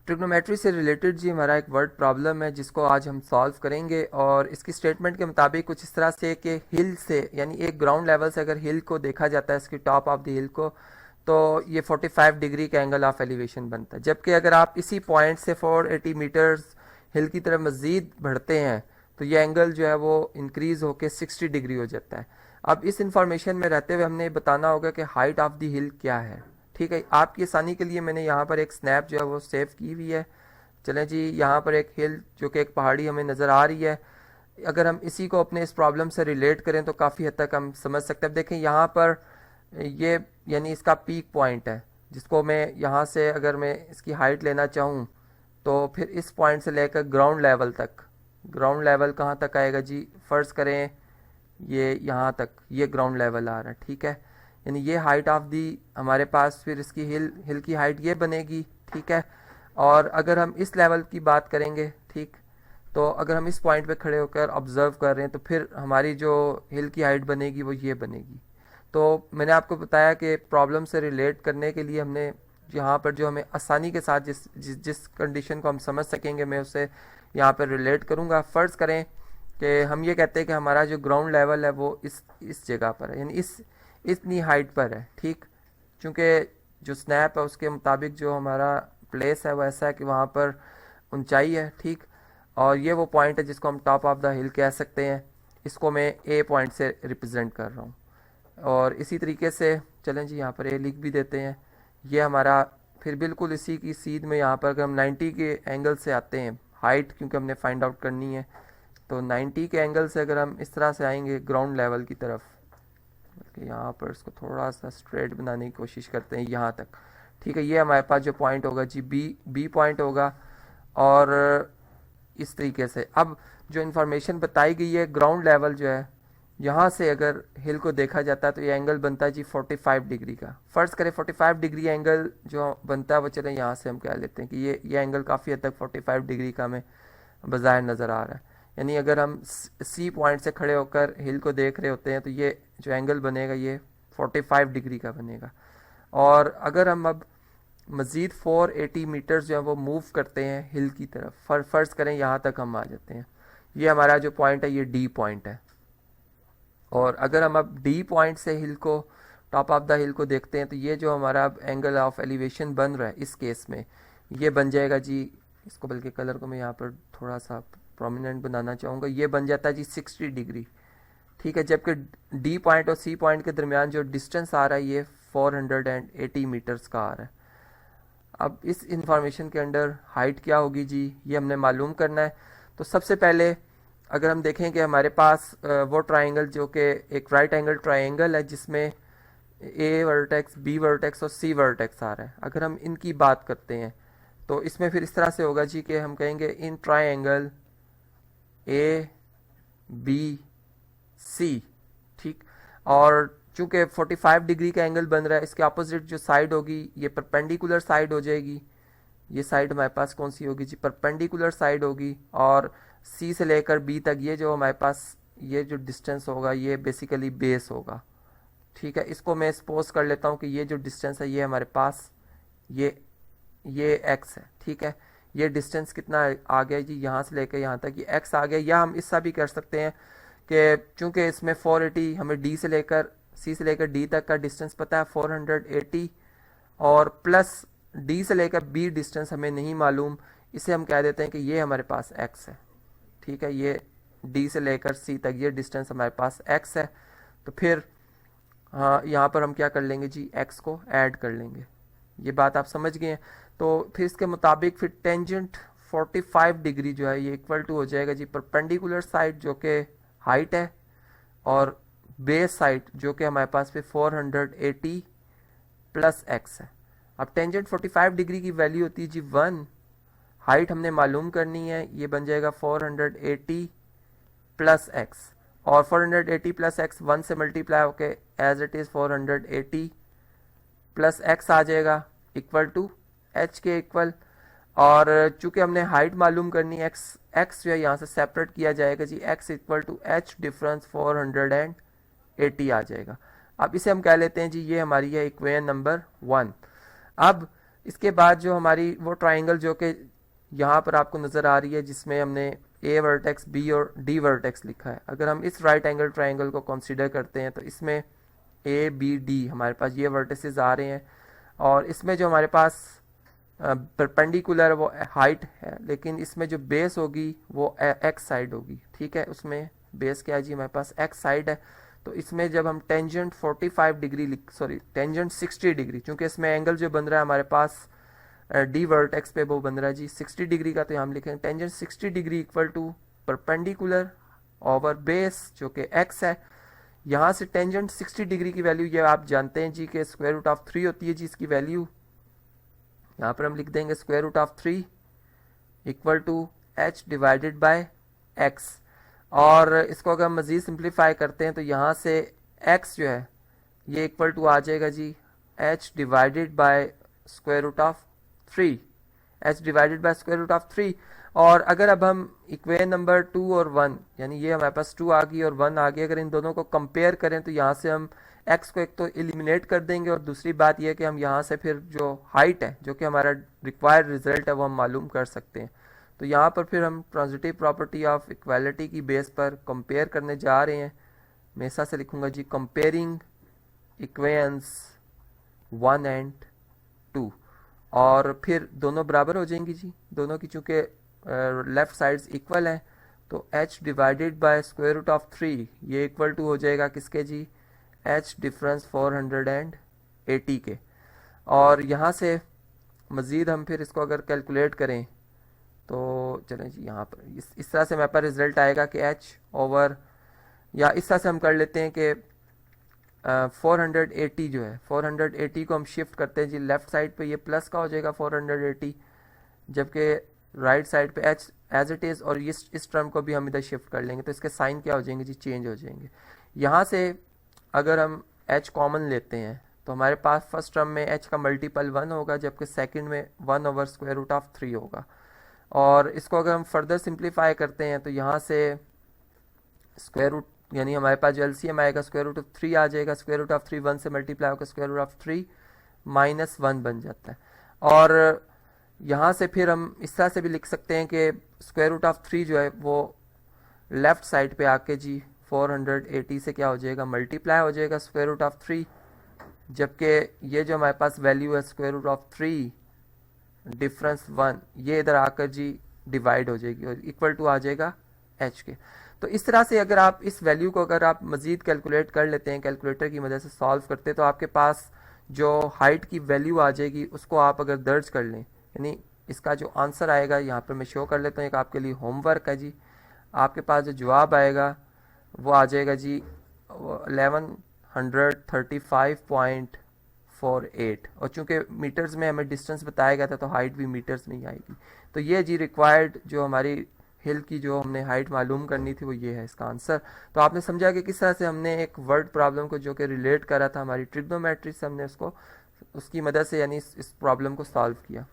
Trigonometry से related जी हमारा एक वर्ड प्रॉब्लम है जिसको आज हम सॉल्व करेंगे, और इसकी स्टेटमेंट के मुताबिक कुछ इस तरह से कि हिल से, यानी एक ग्राउंड लेवल से अगर हिल को देखा जाता है, इसकी टॉप ऑफ द हिल को, तो ये 45 डिग्री का एंगल ऑफ एलिवेशन बनता है। जबकि अगर आप इसी पॉइंट से 480 मीटर्स हिल की तरफ मज़ीद बढ़ते हैं तो ये एंगल जो है वो इंक्रीज़ होकर 60 डिग्री हो जाता है। अब इस इंफॉर्मेशन में रहते हुए हमने बताना होगा कि हाइट ऑफ द हिल क्या है। ठीक है, आपकी आसानी के लिए मैंने यहाँ पर एक स्नैप जो है वो सेव की हुई है। चलें जी, यहाँ पर एक हिल जो कि एक पहाड़ी हमें नज़र आ रही है। अगर हम इसी को अपने इस प्रॉब्लम से रिलेट करें तो काफ़ी हद तक हम समझ सकते हैं। देखें यहाँ पर ये यानी इसका पीक पॉइंट है, जिसको मैं यहाँ से अगर मैं इसकी हाइट लेना चाहूँ तो फिर इस पॉइंट से लेकर ग्राउंड लेवल तक, ग्राउंड लेवल कहाँ तक आएगा जी, फ़र्ज़ करें ये यहाँ तक, ये ग्राउंड लेवल आ रहा है। ठीक है, यानी ये हाइट ऑफ दी हमारे पास, फिर इसकी हिल की हाइट ये बनेगी। ठीक है, और अगर हम इस लेवल की बात करेंगे, ठीक, तो अगर हम इस पॉइंट पे खड़े होकर ऑब्जर्व कर रहे हैं तो फिर हमारी जो हिल की हाइट बनेगी वो ये बनेगी। तो मैंने आपको बताया कि प्रॉब्लम से रिलेट करने के लिए हमने यहाँ पर जो हमें आसानी के साथ जिस कंडीशन को हम समझ सकेंगे मैं उसे यहाँ पर रिलेट करूँगा। फ़र्ज़ करें कि हम ये कहते हैं कि हमारा जो ग्राउंड लेवल है वो इस जगह पर है, यानी इतनी हाइट पर है। ठीक, चूँकि जो स्नैप है उसके मुताबिक जो हमारा प्लेस है वो ऐसा है कि वहाँ पर ऊंचाई है। ठीक, और ये वो पॉइंट है जिसको हम टॉप ऑफ द हिल कह सकते हैं। इसको मैं ए पॉइंट से रिप्रेजेंट कर रहा हूँ, और इसी तरीके से चलें जी यहाँ पर ए लिख भी देते हैं। ये हमारा फिर बिल्कुल इसी की सीध में यहाँ पर अगर हम 90 के एंगल से आते हैं, हाइट क्योंकि हमने फाइंड आउट करनी है, तो 90 के एंगल से अगर हम इस तरह से आएंगे ग्राउंड लेवल की तरफ, बल्कि यहाँ पर इसको थोड़ा सा स्ट्रेट बनाने की कोशिश करते हैं यहाँ तक। ठीक है, ये हमारे पास जो पॉइंट होगा जी बी पॉइंट होगा। और इस तरीके से अब जो इन्फॉर्मेशन बताई गई है, ग्राउंड लेवल जो है यहाँ से अगर हिल को देखा जाता है तो ये एंगल बनता है जी 45 डिग्री का। फ़र्ज़ करें 45 डिग्री एंगल जो बनता है वो, चलें यहाँ से हम कह लेते हैं कि ये एंगल काफ़ी हद तक 45 डिग्री का हमें बाज़ाहिर नज़र आ रहा है। यानी अगर हम सी पॉइंट से खड़े होकर हिल को देख रहे होते हैं तो ये जो एंगल बनेगा ये 45 डिग्री का बनेगा। और अगर हम अब मज़ीद 480 मीटर्स जो है वो मूव करते हैं हिल की तरफ, फ़र्ज़ करें यहाँ तक हम आ जाते हैं, ये हमारा जो पॉइंट है ये डी पॉइंट है। और अगर हम अब डी पॉइंट से हिल को, टॉप ऑफ द हिल को देखते हैं तो ये जो हमारा अब एंगल ऑफ एलिवेशन बन रहा है इस केस में, ये बन जाएगा जी, इसको बल्कि कलर को मैं यहाँ पर थोड़ा सा प्रोमिनेंट बनाना चाहूँगा, ये बन जाता है जी 60 डिग्री। ठीक है, जबकि डी पॉइंट और सी पॉइंट के दरमियान जो डिस्टेंस आ रहा है ये 480 मीटर्स का आ रहा है। अब इस इंफॉर्मेशन के अंडर हाइट क्या होगी जी, ये हमने मालूम करना है। तो सबसे पहले अगर हम देखें कि हमारे पास वो ट्राइंगल जो कि एक राइट एंगल ट्राइंगल है जिसमें ए वर्टेक्स, बी वर्टेक्स और सी वर्टेक्स आ रहा है, अगर हम इनकी बात करते हैं तो इसमें फिर इस तरह से होगा जी कि हम कहेंगे in triangle A B C. ठीक, और चूंकि 45 डिग्री का एंगल बन रहा है, इसके अपोजिट जो साइड होगी ये परपेंडिकुलर साइड हो जाएगी। ये साइड हमारे पास कौन सी होगी जी, परपेंडिकुलर साइड होगी। और सी से लेकर बी तक ये जो हमारे पास ये जो डिस्टेंस होगा ये बेसिकली बेस होगा। ठीक है, इसको मैं सपोज कर लेता हूँ कि ये जो डिस्टेंस है ये हमारे पास ये एक्स है। ठीक है, ये डिस्टेंस कितना आ गया जी, यहाँ से लेकर यहाँ तक ये एक्स आ गया। या हम इससा भी कर सकते हैं कि चूंकि इसमें 480 हमें डी से लेकर सी से लेकर डी तक का डिस्टेंस पता है 480, और प्लस डी से लेकर बी डिस्टेंस हमें नहीं मालूम, इसे हम कह देते हैं कि ये हमारे पास एक्स है। ठीक है, ये डी से लेकर सी तक ये डिस्टेंस हमारे पास एक्स है। तो फिर हाँ, यहाँ पर हम क्या कर लेंगे जी, एक्स को ऐड कर लेंगे। ये बात आप समझ गए हैं। तो फिर इसके मुताबिक फिर टेंजेंट 45 डिग्री जो है ये इक्वल टू हो जाएगा जी परपेंडिकुलर साइड जो कि हाइट है, और बेस साइड जो कि हमारे पास फिर 480 प्लस एक्स है। अब टेंजेंट 45 डिग्री की वैल्यू होती है जी 1, हाइट हमने मालूम करनी है, ये बन जाएगा 480 प्लस एक्स, और 480 प्लस एक्स 1 से मल्टीप्लाई होके as it is 480 plus x आ जाएगा इक्वल टू एच के इक्वल। और चूंकि हमने हाइट मालूम करनी है, एक्स जो है यहाँ से सेपरेट किया जाएगा जी, x equal to h difference 480 आ जाएगा। अब इसे हम कह लेते हैं जी ये हमारी है इक्वेशन नंबर 1। अब इसके बाद जो हमारी वो ट्राइंगल जो कि यहाँ पर आपको नज़र आ रही है, जिसमें हमने ए वर्टेक्स, बी और डी वर्टेक्स लिखा है, अगर हम इस राइट एंगल ट्राइंगल को कंसीडर करते हैं तो इसमें ए बी डी हमारे पास ये वर्टिसेस आ रहे हैं, और इसमें जो हमारे पास परपेंडिकुलर वो हाइट है, लेकिन इसमें जो बेस होगी वो एक्स साइड होगी, ठीक है। उसमें बेस क्या है जी, हमारे पास एक्स साइड है। तो इसमें जब हम टेंजेंट 45 डिग्री टेंजेंट 60 डिग्री, चूंकि इसमें एंगल जो बन रहा है हमारे पास डी वर्टेक्स पे वो बन रहा है जी 60 डिग्री का, तो हम लिखेंगे tangent 60 degree equal to perpendicular over base जो कि एक्स है। यहाँ से टेंजेंट 60 डिग्री की वैल्यू ये आप जानते हैं जी कि स्क्वायर रूट ऑफ 3 होती है जी इसकी वैल्यू। यहाँ पर हम लिख देंगे square root of 3 equal to h divided by x, और इसको अगर हम मज़ीद सिंप्लीफाई करते हैं तो यहाँ से x जो है ये इक्वल टू आ जाएगा जी h divided by square root of 3, h divided by square root of 3। और अगर अब हम इक्वेशन नंबर 2 और 1, यानी ये हमारे पास 2 आ गई और 1 आ गई, अगर इन दोनों को कंपेयर करें तो यहाँ से हम x को एक तो एलिमिनेट कर देंगे, और दूसरी बात यह कि हम यहाँ से फिर जो हाइट है जो कि हमारा रिक्वायर्ड रिजल्ट है वो हम मालूम कर सकते हैं। तो यहाँ पर फिर हम ट्रांजिटिव प्रॉपर्टी ऑफ इक्वालिटी की बेस पर कंपेयर करने जा रहे हैं। मैं ऐसा से लिखूंगा जी कंपेयरिंग इक्वेशंस 1 एंड 2, और फिर दोनों बराबर हो जाएंगी जी, दोनों की चूंकि लेफ्ट साइड्स इक्वल हैं, तो h divided by square root of 3 ये इक्वल टू हो जाएगा किसके जी, h डिफरेंस 480 के। और यहाँ से मज़ीद हम फिर इसको अगर कैलकुलेट करें तो चलें जी, यहाँ पर इस तरह से हमारे पास रिजल्ट आएगा कि h ओवर, या इस तरह से हम कर लेते हैं कि 480 जो है 480 को हम शिफ्ट करते हैं जी लेफ्ट साइड पे, ये प्लस का हो जाएगा 480, जबकि राइट साइड पे h एज इट इज़, और इस टर्म को भी हम इधर शिफ्ट कर लेंगे तो इसके साइन क्या हो जाएंगे जी, चेंज हो जाएंगे। यहाँ से अगर हम h कॉमन लेते हैं तो हमारे पास फर्स्ट टर्म में h का मल्टीपल 1 होगा, जबकि सेकंड में 1 ओवर स्क्वायर रूट ऑफ 3 होगा। और इसको अगर हम फर्दर सिंप्लीफाई करते हैं तो यहाँ से स्क्वायर रूट, यानी हमारे पास जो एलसीएम आएगा स्क्वायर रूट ऑफ 3 आ जाएगा, स्क्वायर रूट ऑफ 3 1 से मल्टीप्लाई होकर स्क्वायर रूट ऑफ 3 माइनस 1 बन जाता है। और यहाँ से फिर हम इस तरह से भी लिख सकते हैं कि स्क्वायर रूट ऑफ 3 जो है वो लेफ्ट साइड पे आके जी 480 से क्या हो जाएगा, मल्टीप्लाई हो जाएगा स्क्वायर रूट ऑफ 3, जबकि ये जो हमारे पास वैल्यू है स्क्वायर रूट ऑफ 3 डिफरेंस 1 ये इधर आकर जी डिवाइड हो जाएगी और इक्वल टू आ जाएगा h के। तो इस तरह से अगर आप इस वैल्यू को अगर आप मज़ीद कैलकुलेट कर लेते हैं, कैलकुलेटर की मदद से सॉल्व करते हैं, तो आपके पास जो हाइट की वैल्यू आ जाएगी उसको आप अगर दर्ज कर लें, यानी इसका जो आंसर आएगा यहाँ पर मैं शो कर लेता हूँ, एक आपके लिए होमवर्क है जी। आपके पास जो जवाब आएगा वो आ जाएगा जी 1135.48, और चूंकि मीटर्स में हमें डिस्टेंस बताया गया था तो हाइट भी मीटर्स में ही आएगी। तो ये जी रिक्वायर्ड जो हमारी हिल की जो हमने हाइट मालूम करनी थी वो ये है इसका आंसर। तो आपने समझा कि किस तरह से हमने एक वर्ड प्रॉब्लम को जो कि रिलेट करा था हमारी ट्रिग्नोमेट्री से, हमने उसको उसकी मदद से यानी इस प्रॉब्लम को सॉल्व किया।